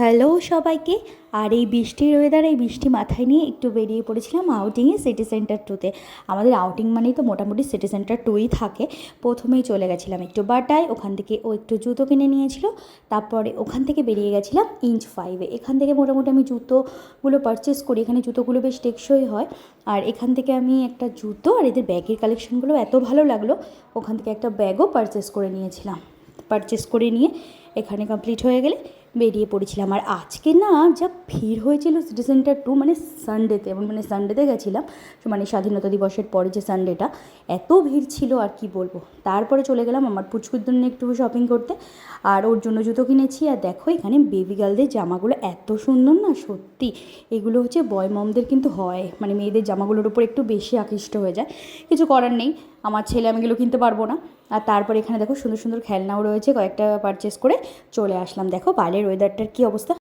Hello সবাইকে। আর এই বৃষ্টির ওয়েদার, এই বৃষ্টি মাথায় নিয়ে একটু বেরিয়ে পড়েছিলাম আউটিংয়ে সিটি সেন্টার টুতে। আমাদের আউটিং মানেই তো মোটামুটি সিটি সেন্টার টুই থাকে। প্রথমেই চলে গেছিলাম একটু বাটায়, ওখান থেকে ও একটু জুতো কিনে নিয়েছিল। তারপরে ওখান থেকে বেরিয়ে গেছিলাম ইঞ্চ 5-এ। এখান থেকে মোটামুটি আমি জুতোগুলো পারচেস করি, এখানে জুতোগুলো বেশ টেকসই হয়। আর এখান থেকে আমি একটা জুতো আর এদের ব্যাগের কালেকশনগুলো এত ভালো লাগলো, ওখান থেকে একটা ব্যাগও পারচেস করে নিয়েছিলাম। পারচেস করে নিয়ে এখানে কমপ্লিট হয়ে গেলে বেরিয়ে পড়েছিলাম। আর আজকে না যা ভিড় হয়েছিল সিটি সেন্টার টু, মানে সানডেতে, মানে সানডেতে গেছিলাম, মানে স্বাধীনতা দিবসের পরে যে সানডেটা, এত ভিড় ছিল আর কি বলবো। তারপরে চলে গেলাম আমার পুচকুর জন্য একটু শপিং করতে, আর ওর জন্য জুতো কিনেছি। আর দেখো এখানে বেবি গার্লদের জামাগুলো এত সুন্দর না, সত্যি এগুলো হচ্ছে বয় মমদের কিন্তু হয়, মানে মেয়েদের জামাগুলোর উপর একটু বেশি আকৃষ্ট হয়ে যায়, কিছু করার নেই। আমার ছেলে আমি এগুলো কিনতে পারবো না। আর তারপরে এখানে দেখো সুন্দর সুন্দর খেলনাও রয়েছে, কয়েকটা পারচেস করে চলে আসলাম। দেখো বাইরের ওয়েদারটার কী অবস্থা।